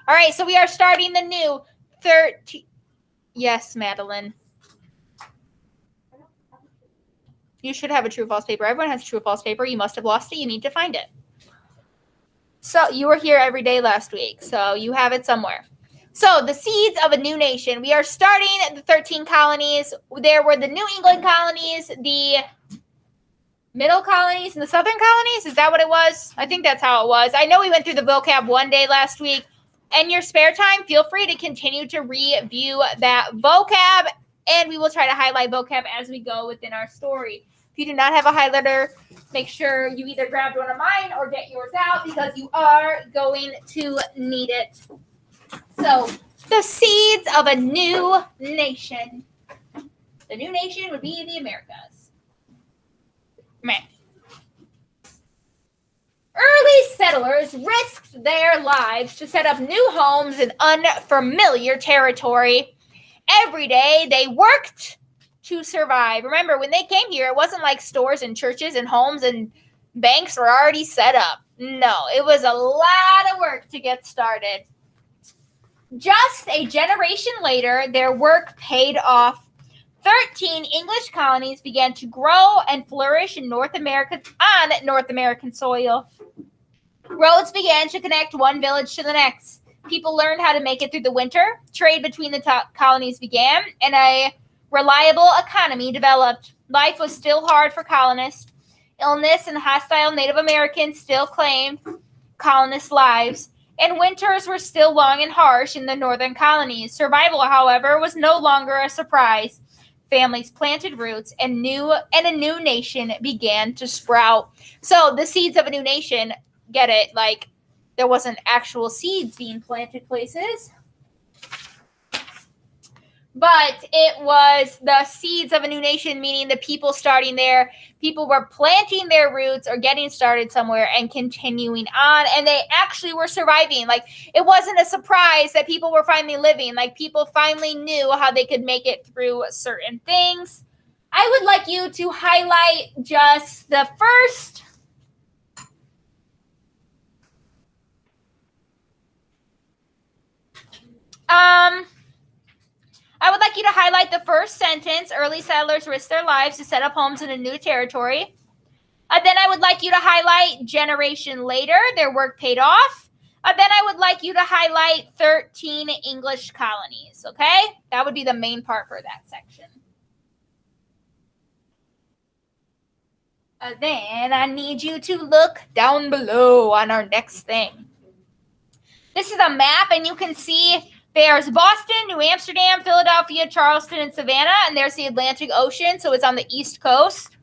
All right, so we are starting the new 13. Yes, Madeline. You should have a true false paper. Everyone has a true false paper. You must have lost it. You need to find it. So you were here every day last week, so you have it somewhere. So the seeds of a new nation. We are starting the 13 colonies. There were the New England colonies, the middle colonies, and the southern colonies. Is that what it was? I think that's how it was. I know we went through the vocab one day last week. In your spare time, feel free to continue to review that vocab, and we will try to highlight vocab as we go within our story. If you do not have a highlighter, make sure you either grab one of mine or get yours out because you are going to need it. So, the seeds of a new nation. The new nation would be the Americas. Man. Early settlers risked their lives to set up new homes in unfamiliar territory. Every day they worked to survive. Remember, when they came here, it wasn't like stores and churches and homes and banks were already set up. No, it was a lot of work to get started. Just a generation later, their work paid off. 13 English colonies began to grow and flourish in North American soil. Roads began to connect one village to the next. People learned how to make it through the winter. Trade between the colonies began, and a reliable economy developed. Life was still hard for colonists. Illness and hostile Native Americans still claimed colonists' lives, and winters were still long and harsh in the northern colonies. Survival, however, was no longer a surprise. Families planted roots, and a new nation began to sprout. So the seeds of a new nation, get it? Like there wasn't actual seeds being planted places, but it was the seeds of a new nation, meaning the people starting there. People were planting their roots or getting started somewhere and continuing on, and they actually were surviving. Like it wasn't a surprise that people were finally living. Like people finally knew how they could make it through certain things. I would like you to highlight just the first I would like you to highlight the first sentence. Early settlers risked their lives to set up homes in a new territory. Then I would like you to highlight generation later. Their work paid off. Then I would like you to highlight 13 English colonies. Okay? That would be the main part for that section. Then I need you to look down below on our next thing. This is a map, and you can see there's Boston, New Amsterdam, Philadelphia, Charleston, and Savannah, and there's the Atlantic Ocean, so it's on the East Coast.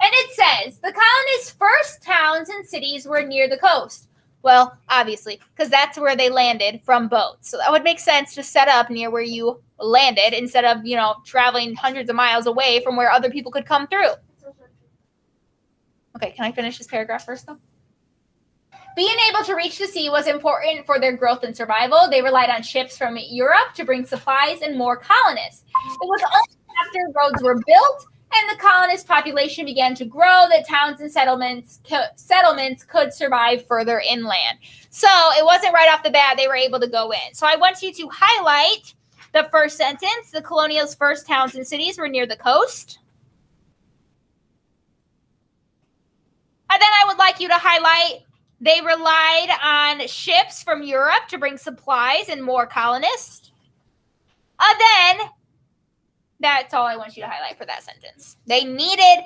And it says, the colonists' first towns and cities were near the coast. Well, obviously, because that's where they landed from boats. So that would make sense to set up near where you landed instead of, traveling hundreds of miles away from where other people could come through. Okay, can I finish this paragraph first, though? Being able to reach the sea was important for their growth and survival. They relied on ships from Europe to bring supplies and more colonists. It was only after roads were built and the colonist population began to grow that towns and settlements could survive further inland. So it wasn't right off the bat they were able to go in. So I want you to highlight the first sentence. The colonials' first towns and cities were near the coast. And then I would like you to highlight they relied on ships from Europe to bring supplies and more colonists. Then, that's all I want you to highlight for that sentence. They needed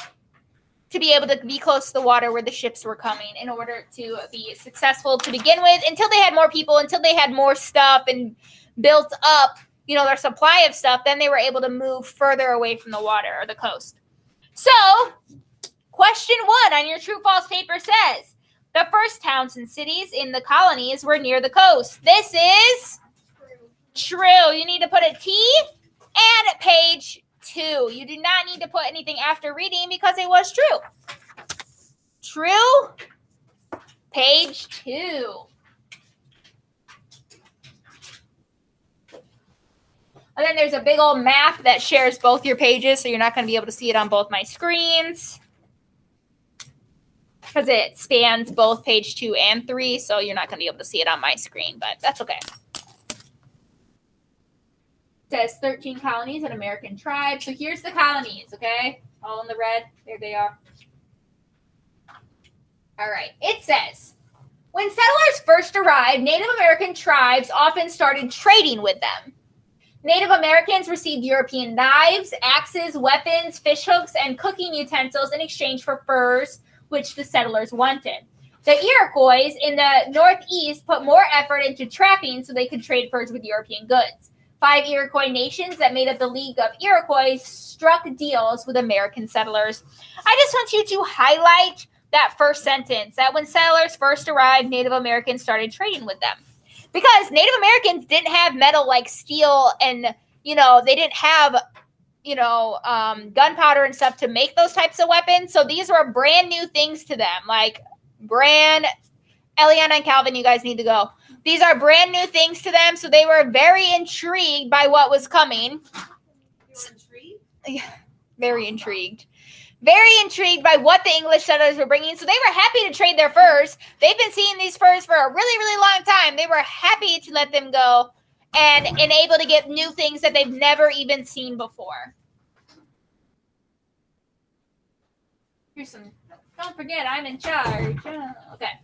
to be able to be close to the water where the ships were coming in order to be successful to begin with, until they had more people, until they had more stuff and built up, their supply of stuff. Then they were able to move further away from the water or the coast. So, question 1 on your true-false paper says, the first towns and cities in the colonies were near the coast. This is true. You need to put a T and page 2. You do not need to put anything after reading because it was true. True, page 2. And then there's a big old map that shares both your pages, so you're not going to be able to see it on both my screens, because it spans both page 2 and 3, so you're not going to be able to see it on my screen, but that's okay. says 13 colonies and American tribes. So here's the colonies, okay? All in the red. There they are. All right. It says, when settlers first arrived, Native American tribes often started trading with them. Native Americans received European knives, axes, weapons, fishhooks, and cooking utensils in exchange for furs, which the settlers wanted. The Iroquois in the Northeast put more effort into trapping so they could trade furs with European goods. 5 Iroquois nations that made up the League of Iroquois struck deals with American settlers. I just want you to highlight that first sentence, that when settlers first arrived, Native Americans started trading with them. Because Native Americans didn't have metal like steel and, they didn't have, gunpowder and stuff to make those types of weapons. So these were brand new things to them. Like Eliana and Calvin, you guys need to go. These are brand new things to them. So they were very intrigued by what was coming. You're intrigued? Yeah, very intrigued. Very intrigued by what the English settlers were bringing. So they were happy to trade their furs. They've been seeing these furs for a really, really long time. They were happy to let them go and able to get new things that they've never even seen before. Here's some, don't forget, I'm in charge. Okay.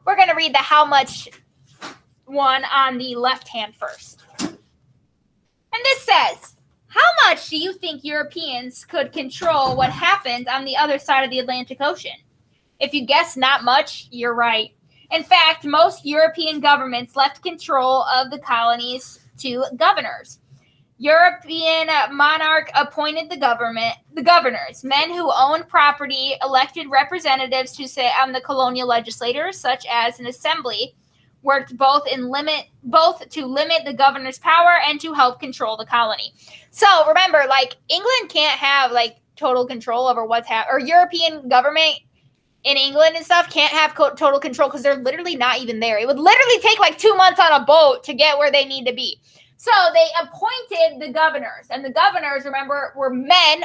We're going to read the how much one on the left hand first. And this says, how much do you think Europeans could control what happened on the other side of the Atlantic Ocean? If you guess not much, you're right. In fact, most European governments left control of the colonies to governors. European monarch appointed the governors, men who owned property, elected representatives to sit on the colonial legislators, such as an assembly, worked both to limit the governor's power and to help control the colony. So remember, like England can't have like total control over what's happening, or European government in England and stuff can't have total control because they're literally not even there. It would literally take like 2 months on a boat to get where they need to be. So they appointed the governors, and the governors, remember, were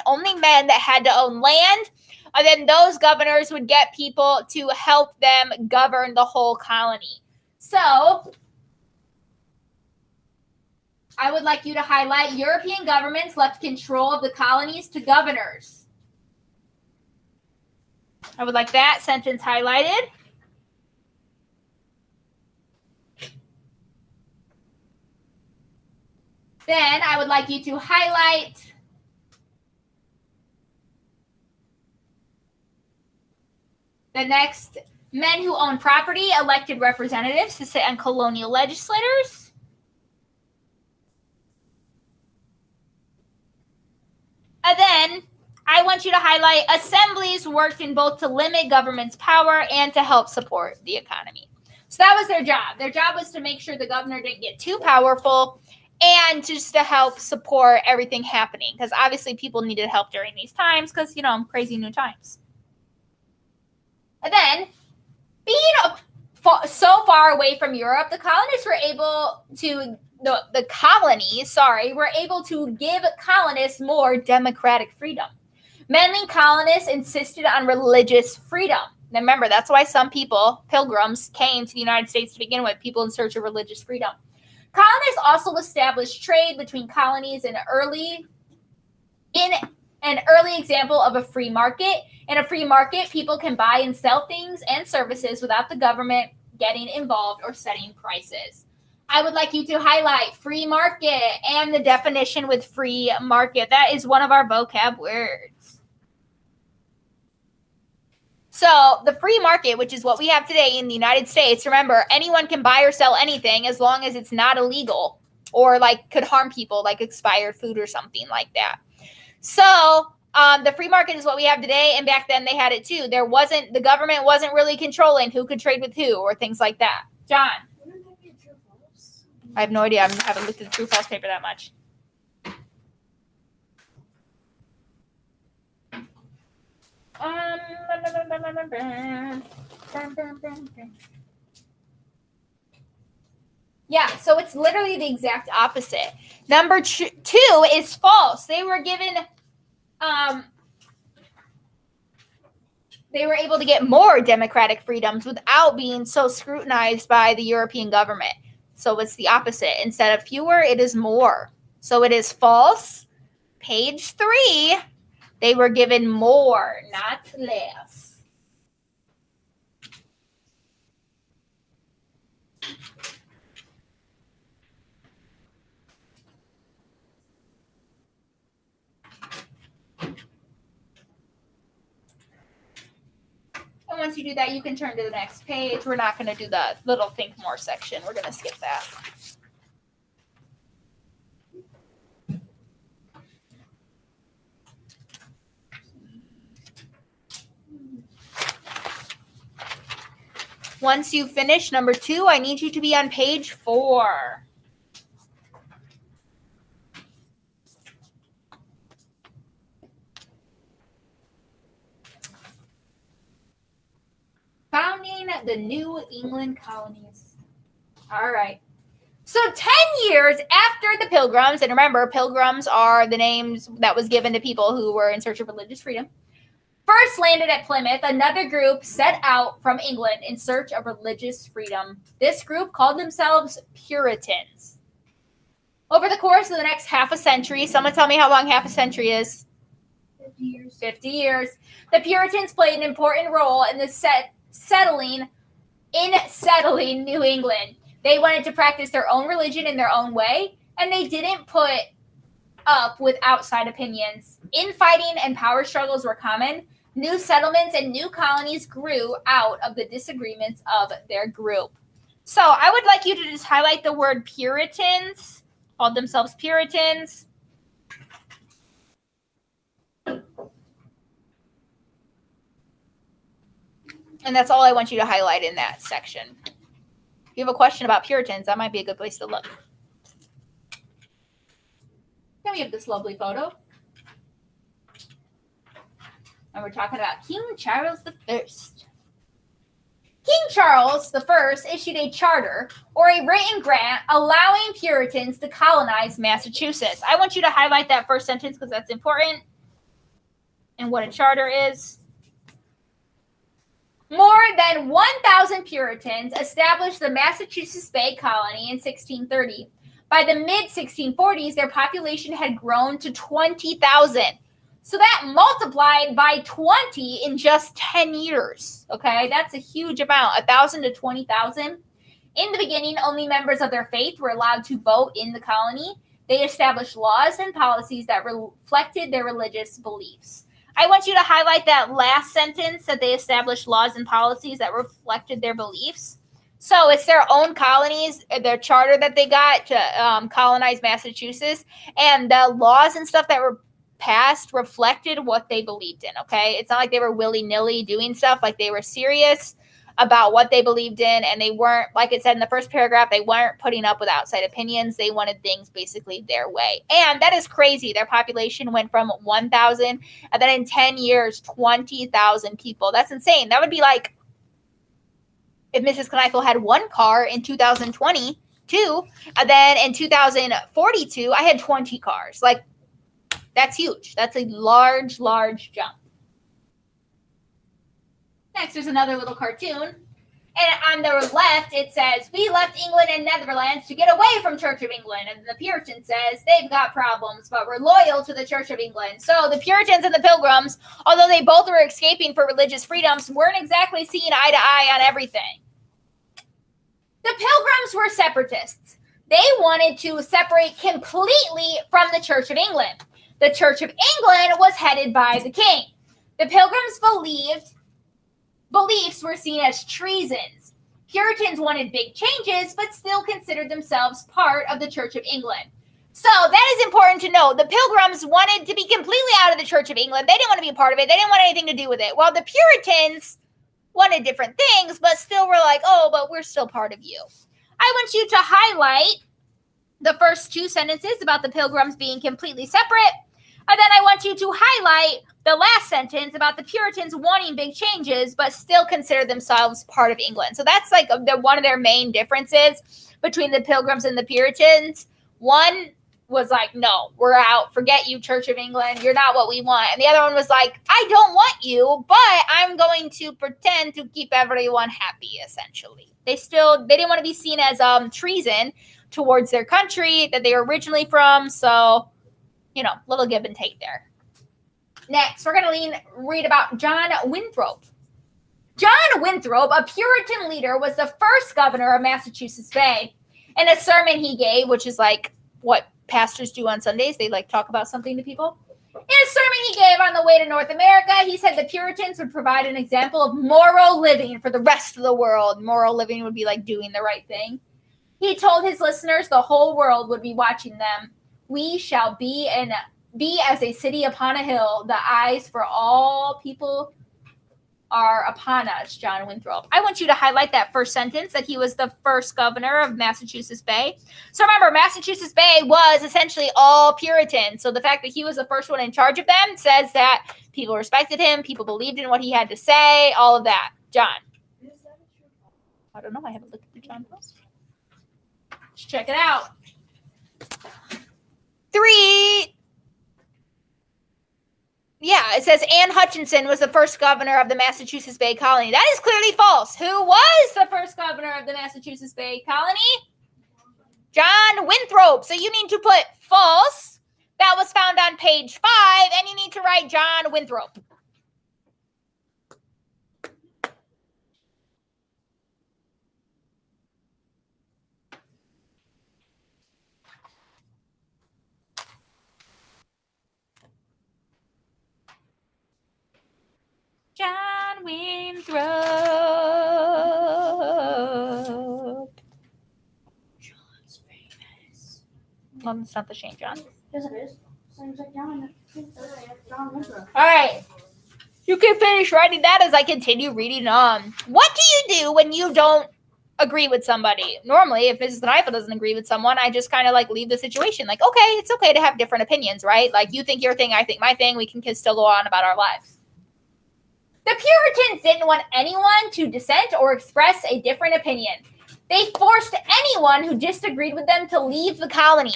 only men that had to own land. And then those governors would get people to help them govern the whole colony. So I would like you to highlight European governments left control of the colonies to governors. I would like that sentence highlighted. Then I would like you to highlight the next, men who own property, elected representatives to sit on colonial legislators. And then I want you to highlight assemblies worked in both to limit government's power and to help support the economy. So that was their job. Their job was to make sure the governor didn't get too powerful and just to help support everything happening. Because obviously people needed help during these times because, crazy new times. And then, being so far away from Europe, the colonies were able to were able to give colonists more democratic freedom. Many colonists insisted on religious freedom. Now remember, that's why some people, pilgrims, came to the United States to begin with, people in search of religious freedom. Colonists also established trade between colonies in an early example of a free market. In a free market, people can buy and sell things and services without the government getting involved or setting prices. I would like you to highlight free market and the definition with free market. That is one of our vocab words. So the free market, which is what we have today in the United States, remember, anyone can buy or sell anything as long as it's not illegal or like could harm people, like expired food or something like that. So the free market is what we have today, and back then they had it too. The government wasn't really controlling who could trade with who or things like that. John? Wouldn't that be a true or false? I have no idea. I haven't looked at the true false paper that much. Yeah, so it's literally the exact opposite. Number 2 is false. They were given, they were able to get more democratic freedoms without being so scrutinized by the European government. So it's the opposite. Instead of fewer, it is more. So it is false. Page 3, they were given more, not less. And once you do that, you can turn to the next page. We're not going to do the little think more section. We're going to skip that. Once you finish number 2, I need you to be on page 4. Founding the New England colonies. All right. So 10 years after the Pilgrims, and remember, Pilgrims are the names that was given to people who were in search of religious freedom, first landed at Plymouth, another group set out from England in search of religious freedom. This group called themselves Puritans. Over the course of the next half a century, someone tell me how long half a century is? 50 years. 50 years. The Puritans played an important role in the settling New England. They wanted to practice their own religion in their own way, and they didn't put up with outside opinions. Infighting and power struggles were common. New settlements and new colonies grew out of the disagreements of their group. So I would like you to just highlight the word Puritans, called themselves Puritans. And that's all I want you to highlight in that section. If you have a question about Puritans, that might be a good place to look. Then we have this lovely photo. And we're talking about King Charles I. King Charles I issued a charter or a written grant allowing Puritans to colonize Massachusetts. I want you to highlight that first sentence because that's important and what a charter is. More than 1,000 Puritans established the Massachusetts Bay Colony in 1630. By the mid-1640s, their population had grown to 20,000. So that multiplied by 20 in just 10 years. Okay, that's a huge amount, 1,000 to 20,000. In the beginning, only members of their faith were allowed to vote in the colony. They established laws and policies that reflected their religious beliefs. I want you to highlight that last sentence, that they established laws and policies that reflected their beliefs. So it's their own colonies, their charter that they got to colonize Massachusetts, and the laws and stuff that were passed reflected what they believed in, okay? It's not like they were willy-nilly doing stuff. Like, they were serious about what they believed in, and they weren't, like it said in the first paragraph, they weren't putting up with outside opinions. They wanted things basically their way. And that is crazy. Their population went from 1,000, and then in 10 years, 20,000 people. That's insane. That would be like if Mrs. Kneifel had one car in 2022, and then in 2042, I had 20 cars. Like, that's huge. That's a large, large jump. Next, there's another little cartoon. And on the left, it says, "We left England and Netherlands to get away from Church of England." And the Puritan says, "They've got problems, but we're loyal to the Church of England." So the Puritans and the Pilgrims, although they both were escaping for religious freedoms, weren't exactly seeing eye to eye on everything. The Pilgrims were separatists. They wanted to separate completely from the Church of England. The Church of England was headed by the king. The Pilgrims beliefs were seen as treasons. Puritans wanted big changes, but still considered themselves part of the Church of England. So that is important to know. The Pilgrims wanted to be completely out of the Church of England. They didn't want to be a part of it. They didn't want anything to do with it. While the Puritans wanted different things, but still were like, oh, but we're still part of you. I want you to highlight the first two sentences about the Pilgrims being completely separate. And then I want you to highlight the last sentence about the Puritans wanting big changes, but still consider themselves part of England. So that's like one of their main differences between the Pilgrims and the Puritans. One was like, no, we're out. Forget you, Church of England. You're not what we want. And the other one was like, I don't want you, but I'm going to pretend to keep everyone happy, essentially. They didn't want to be seen as treason towards their country that they were originally from. So, little give and take there. Next, we're going to read about John Winthrop. John Winthrop, a Puritan leader, was the first governor of Massachusetts Bay. In a sermon he gave, which is like what pastors do on Sundays, they like talk about something to people. In a sermon he gave on the way to North America, he said the Puritans would provide an example of moral living for the rest of the world. Moral living would be like doing the right thing. He told his listeners the whole world would be watching them. We shall be as a city upon a hill. The eyes for all people are upon us, John Winthrop. I want you to highlight that first sentence, that he was the first governor of Massachusetts Bay. So remember, Massachusetts Bay was essentially all Puritan. So the fact that he was the first one in charge of them says that people respected him, people believed in what he had to say, all of that. John. Is that a true false? I don't know. I haven't looked at the John post. Let's check it out. 3. Yeah, it says Anne Hutchinson was the first governor of the Massachusetts Bay Colony. That is clearly false. Who was the first governor of the Massachusetts Bay Colony? John Winthrop. So you need to put false. That was found on page 5, and you need to write John Winthrop. John Winthrop. John's famous. Well, it's not the Shane John. Yes, it is. Seems like John Winthrop. All right. You can finish writing that as I continue reading on. What do you do when you don't agree with somebody? Normally, if Mrs. Knife doesn't agree with someone, I just kind of like leave the situation. Like, okay, it's okay to have different opinions, right? Like you think your thing, I think my thing. We can still go on about our lives. The Puritans didn't want anyone to dissent or express a different opinion. They forced anyone who disagreed with them to leave the colony.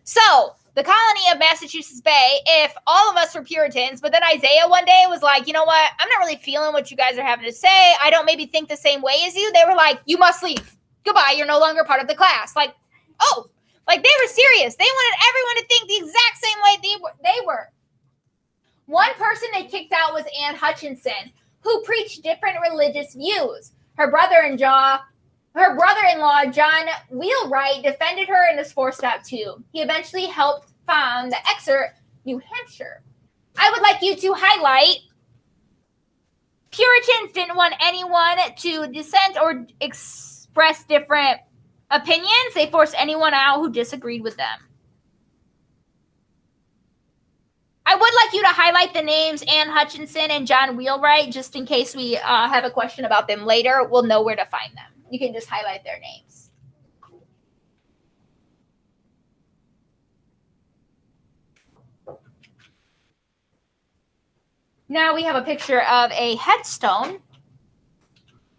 So, the colony of Massachusetts Bay, if all of us were Puritans, but then Isaiah one day was like, you know what, I'm not really feeling what you guys are having to say. I don't maybe think the same way as you. They were like, you must leave. Goodbye, you're no longer part of the class. Like, oh, like they were serious. They wanted everyone to think the exact same way they were. One person they kicked out was Anne Hutchinson, who preached different religious views. Her brother-in-law, John Wheelwright, defended her and was forced out too. He eventually helped found the Exeter, New Hampshire. I would like you to highlight, Puritans didn't want anyone to dissent or express different opinions. They forced anyone out who disagreed with them. I would like you to highlight the names Anne Hutchinson and John Wheelwright, just in case we have a question about them later. We'll know where to find them. You can just highlight their names. Now we have a picture of a headstone,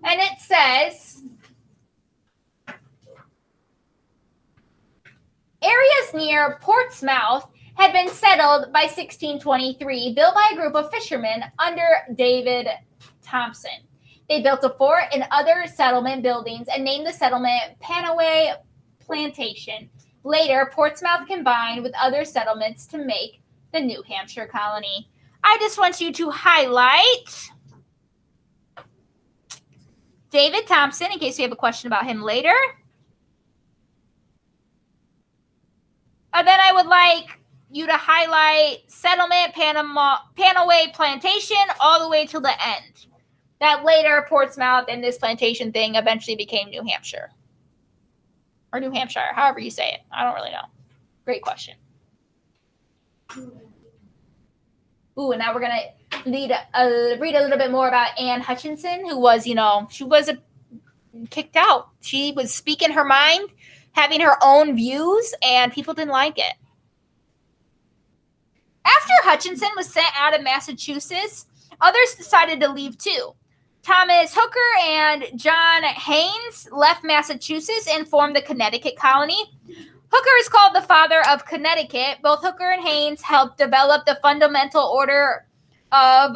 and it says, areas near Portsmouth had been settled by 1623, built by a group of fishermen under David Thompson. They built a fort and other settlement buildings and named the settlement Panaway Plantation. Later, Portsmouth combined with other settlements to make the New Hampshire colony. I just want you to highlight David Thompson, in case we have a question about him later. And then I would like you to highlight settlement Panaway Plantation all the way till the end. That later Portsmouth and this plantation thing eventually became New Hampshire. Or New Hampshire, however you say it. I don't really know. Great question. Ooh, and now we're going to read a little bit more about Anne Hutchinson, who was, she was kicked out. She was speaking her mind, having her own views, and people didn't like it. After Hutchinson was sent out of Massachusetts, others decided to leave too. Thomas Hooker and John Haynes left Massachusetts and formed the Connecticut colony. Hooker is called the father of Connecticut. Both Hooker and Haynes helped develop the Fundamental Order of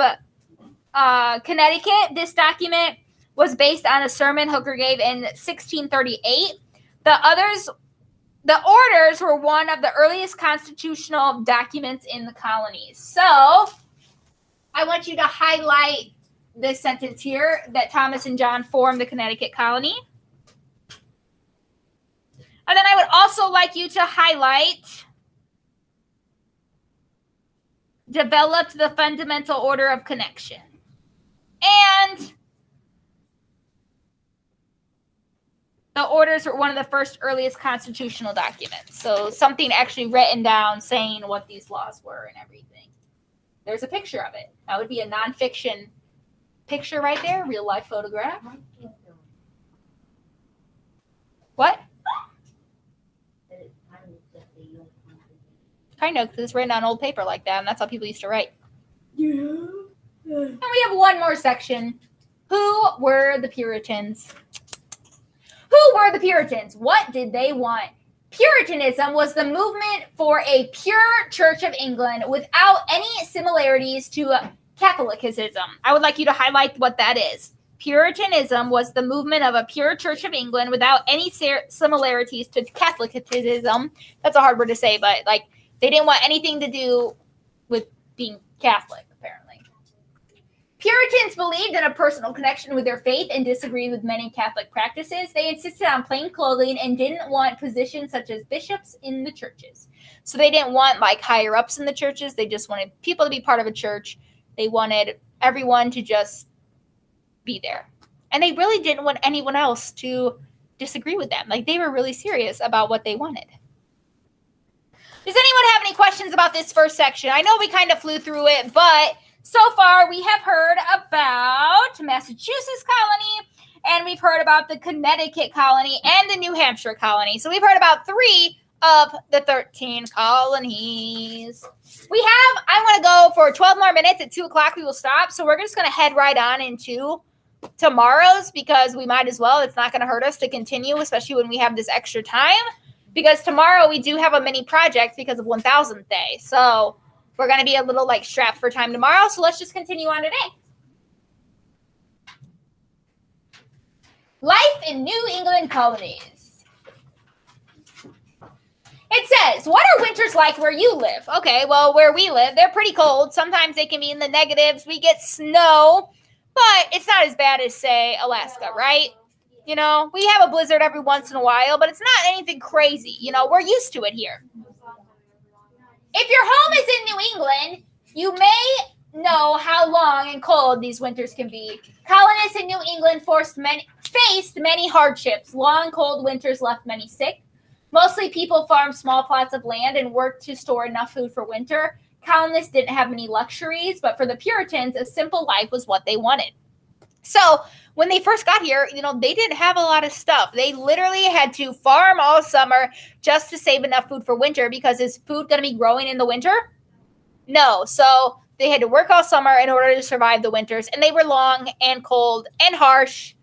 Connecticut. This document was based on a sermon Hooker gave in 1638. The orders were one of the earliest constitutional documents in the colonies. So I want you to highlight this sentence here, that Thomas and John formed the Connecticut colony. And then I would also like you to highlight developed the Fundamental Order of Connection. And the orders were one of the first earliest constitutional documents. So something actually written down saying what these laws were and everything. There's a picture of it. That would be a nonfiction picture right there, real life photograph. What? Kind of, because it's written on old paper like that, and that's how people used to write. Yeah. And we have one more section. Who were the Puritans? Who were the Puritans? What did they want? Puritanism was the movement for a pure Church of England without any similarities to Catholicism. I would like you to highlight what that is. Puritanism was the movement of a pure Church of England without any similarities to Catholicism. That's a hard word to say, but like they didn't want anything to do with being Catholic, apparently. Puritans believed in a personal connection with their faith and disagreed with many Catholic practices. They insisted on plain clothing and didn't want positions such as bishops in the churches. So they didn't want like higher ups in the churches. They just wanted people to be part of a church. They wanted everyone to just be there. And they really didn't want anyone else to disagree with them. Like they were really serious about what they wanted. Does anyone have any questions about this first section? I know we kind of flew through it, but so far we have heard about Massachusetts colony, and we've heard about the Connecticut colony and the New Hampshire colony. So we've heard about 3 of the 13 colonies. I want to go for 12 more minutes. At 2 o'clock we will stop. So we're just going to head right on into tomorrow's because we might as well. It's not going to hurt us to continue, especially when we have this extra time. Because tomorrow we do have a mini project because of 1000th day. So we're going to be a little like strapped for time tomorrow. So let's just continue on today. Life in New England colonies. It says, what are winters like where you live? Okay, well, where we live, they're pretty cold. Sometimes they can be in the negatives. We get snow, but it's not as bad as, say, Alaska, right? You know, we have a blizzard every once in a while, but it's not anything crazy. You know, we're used to it here. If your home is in New England, you may know how long and cold these winters can be. Colonists in New England faced many hardships. Long, cold winters left many sick. Mostly people farmed small plots of land and worked to store enough food for winter. Colonists didn't have many luxuries, but for the Puritans, a simple life was what they wanted. So when they first got here, you know, they didn't have a lot of stuff. They literally had to farm all summer just to save enough food for winter because is food going to be growing in the winter? No. So they had to work all summer in order to survive the winters, and they were long and cold and harsh.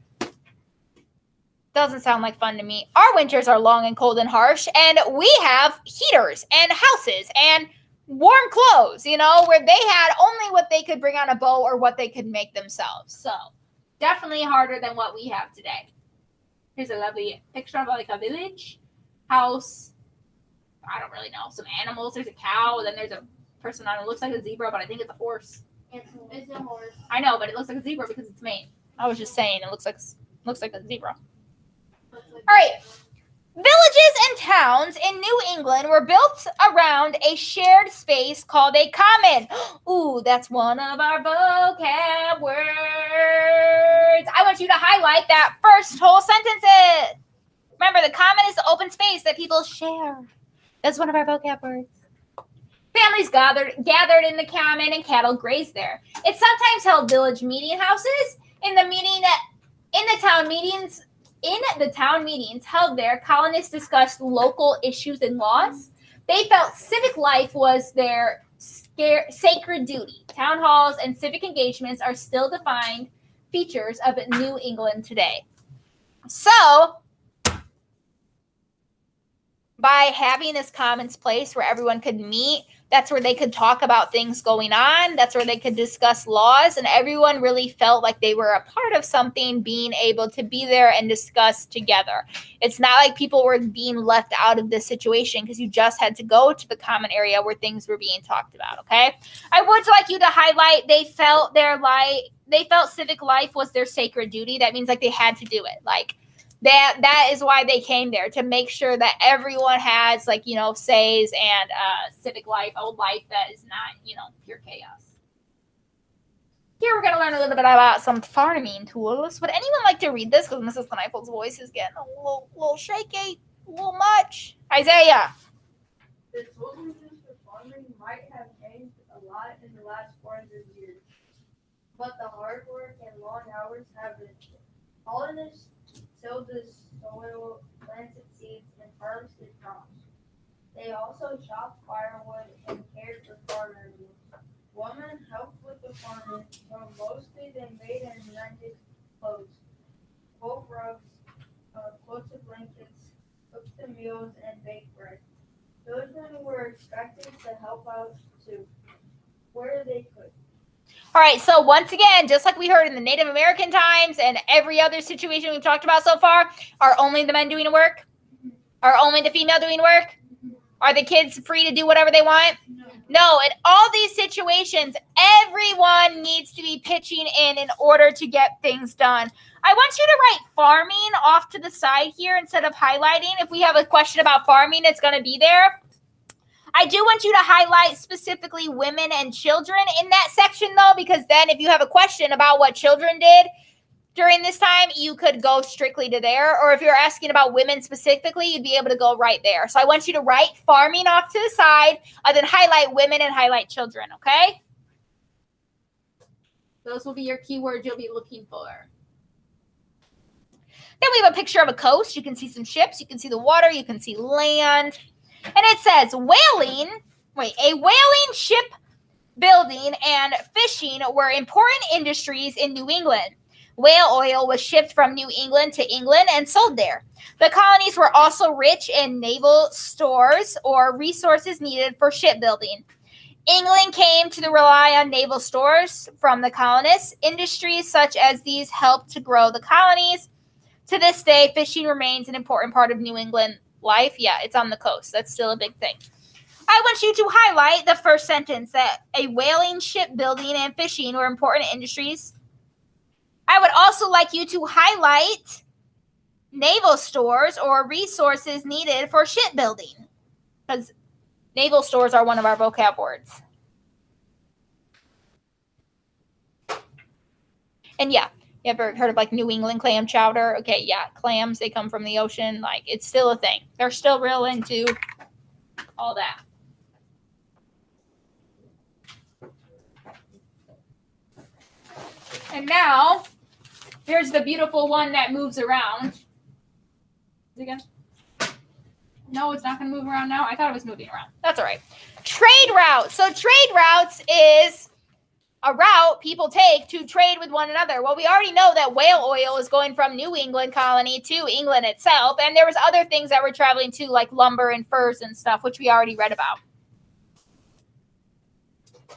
Doesn't sound like fun to me. Our winters are long and cold and harsh, and we have heaters and houses and warm clothes, you know, where they had only what they could bring on a boat or what they could make themselves. So definitely harder than what we have today. Here's a lovely picture of like a village house. I don't really know. Some animals. There's a cow. Then there's a person on it. It looks like a zebra, but I think it's a horse. It's a horse. I know, but it looks like a zebra because it's Maine. I was just saying it looks like a zebra. All right. Villages and towns in New England were built around a shared space called a common. Ooh, that's one of our vocab words. I want you to highlight that first whole sentences. Remember, the common is the open space that people share. That's one of our vocab words. Families gathered in the common and cattle grazed there. It sometimes held village meeting houses. In the town meetings held there, colonists discussed local issues and laws. They felt civic life was their sacred duty. Town halls and civic engagements are still defined features of New England today. So, by having this commons place where everyone could meet. That's where they could talk about things going on. That's where they could discuss laws. And everyone really felt like they were a part of something, being able to be there and discuss together. It's not like people were being left out of this situation because you just had to go to the common area where things were being talked about, okay? I would like you to highlight they felt civic life was their sacred duty. That means like they had to do it. Like that is why they came there, to make sure that everyone has says and civic life, a life that is not pure chaos. Here we're going to learn a little bit about some farming tools. Would anyone like to read this? Because Mrs. Kneifel's voice is getting a little shaky, a little much. Isaiah. The tools we use for farming might have changed a lot in the last 400 years, but the hard work and long hours haven't. Colonists tilled the soil, planted seeds, and harvested crops. They also chopped firewood and cared for farm animals. Women helped with the farming, but mostly they made and mended clothes, wove rugs, quilted blankets, cooked the meals, and baked bread. Children were expected to help out too, where they could. All right, so once again, just like we heard in the Native American times and every other situation we've talked about so far, are only the men doing work? Are only the female doing work? Are the kids free to do whatever they want? No, in all these situations, everyone needs to be pitching in order to get things done. I want you to write farming off to the side here instead of highlighting. If we have a question about farming, it's going to be there. I do want you to highlight specifically women and children in that section, though, because then if you have a question about what children did during this time, you could go strictly to there. Or if you're asking about women specifically, you'd be able to go right there. So I want you to write farming off to the side, and then highlight women and highlight children, okay? Those will be your keywords you'll be looking for. Then we have a picture of a coast. You can see some ships. You can see the water. You can see land. And it says a whaling, ship building, and fishing were important industries in New England. Whale oil was shipped from New England to England and sold there. The colonies were also rich in naval stores or resources needed for shipbuilding. England came to rely on naval stores from the colonists. Industries such as these helped to grow the colonies. To this day, fishing remains an important part of New England life. Yeah, it's on the coast. That's still a big thing. I want you to highlight the first sentence, that a whaling, shipbuilding, and fishing were important industries. I would also like you to highlight naval stores or resources needed for shipbuilding, because naval stores are one of our vocab words. And yeah, you ever heard of like New England clam chowder? Okay, yeah, clams, they come from the ocean. Like, it's still a thing. They're still real into all that. And now, here's the beautiful one that moves around. Again? No, it's not going to move around now. I thought it was moving around. That's all right. Trade routes. So trade routes is a route people take to trade with one another. Well, we already know that whale oil is going from New England colony to England itself. And there was other things that were traveling too, like lumber and furs and stuff, which we already read about.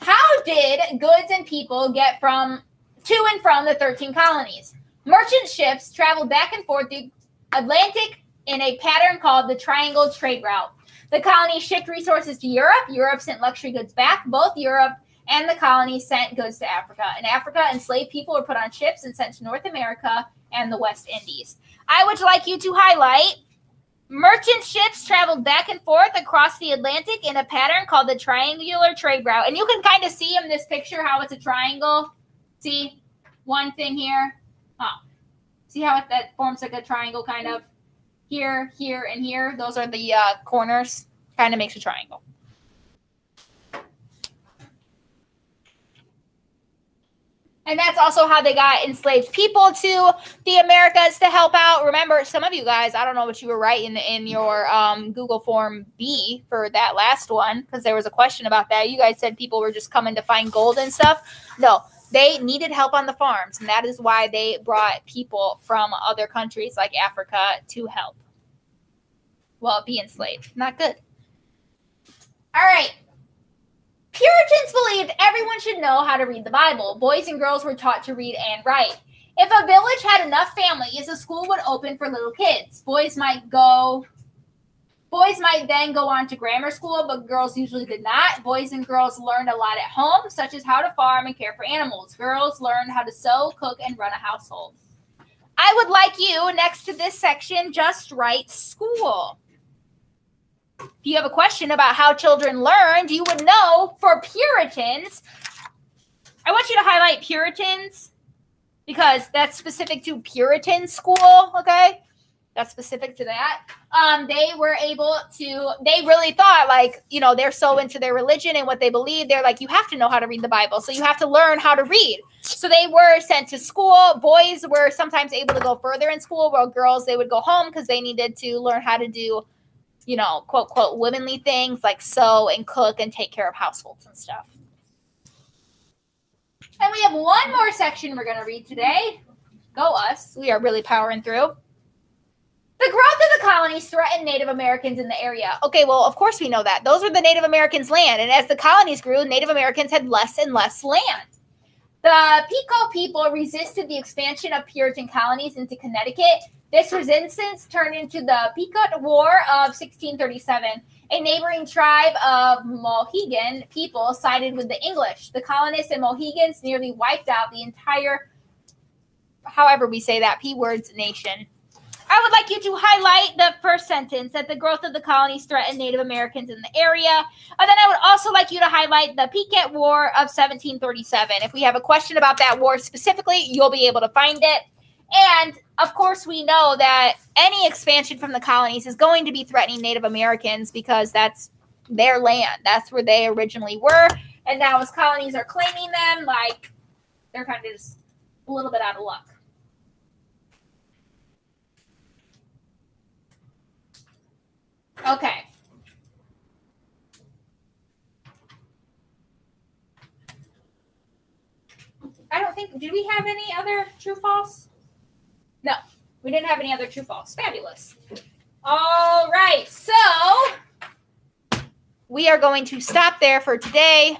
How did goods and people get to and from the 13 colonies? Merchant ships traveled back and forth the Atlantic in a pattern called the Triangle Trade Route. The colonies shipped resources to Europe. Europe sent luxury goods back. Both Europe and the colonies sent goods to Africa. In Africa, enslaved people were put on ships and sent to North America and the West Indies. I would like you to highlight merchant ships traveled back and forth across the Atlantic in a pattern called the Triangular Trade Route. And you can kind of see in this picture how it's a triangle. See one thing here? See how that forms like a triangle kind of? Here, here, and here. Those are the corners. Kind of makes a triangle. And that's also how they got enslaved people to the Americas to help out. Remember, some of you guys, I don't know what you were writing in your Google form B for that last one, because there was a question about that. You guys said people were just coming to find gold and stuff. No, they needed help on the farms, and that is why they brought people from other countries like Africa to help. Well, be enslaved. Not good. All right. Puritans believed everyone should know how to read the Bible. Boys and girls were taught to read and write. If a village had enough families, a school would open for little kids. Boys might then go on to grammar school, but girls usually did not. Boys and girls learned a lot at home, such as how to farm and care for animals. Girls learned how to sew, cook, and run a household. I would like you, next to this section, just write school. If you have a question about how children learned, you would know for Puritans. I want you to highlight Puritans because that's specific to Puritan school, okay? That's specific to that. They really thought, like, you know, they're so into their religion and what they believe. They're like, you have to know how to read the Bible. So you have to learn how to read. So they were sent to school. Boys were sometimes able to go further in school, while girls, they would go home because they needed to learn how to do, you know, quote, quote, womanly things like sew and cook and take care of households and stuff. And we have one more section we're going to read today. Go us. We are really powering through. The growth of the colonies threatened Native Americans in the area. Okay, well, of course we know that. Those were the Native Americans' land. And as the colonies grew, Native Americans had less and less land. The Pequot people resisted the expansion of Puritan colonies into Connecticut. This resistance turned into the Pequot War of 1637. A neighboring tribe of Mohegan people sided with the English. The colonists and Mohegans nearly wiped out the entire, however we say that, P-words nation. I would like you to highlight the first sentence, that the growth of the colonies threatened Native Americans in the area. And then I would also like you to highlight the Pequot War of 1737. If we have a question about that war specifically, you'll be able to find it. And, of course, we know that any expansion from the colonies is going to be threatening Native Americans because that's their land. That's where they originally were. And now as colonies are claiming them, like, they're kind of just a little bit out of luck. Okay. I don't think, did we have any other true false? No, we didn't have any other true false. Fabulous. All right, so we are going to stop there for today.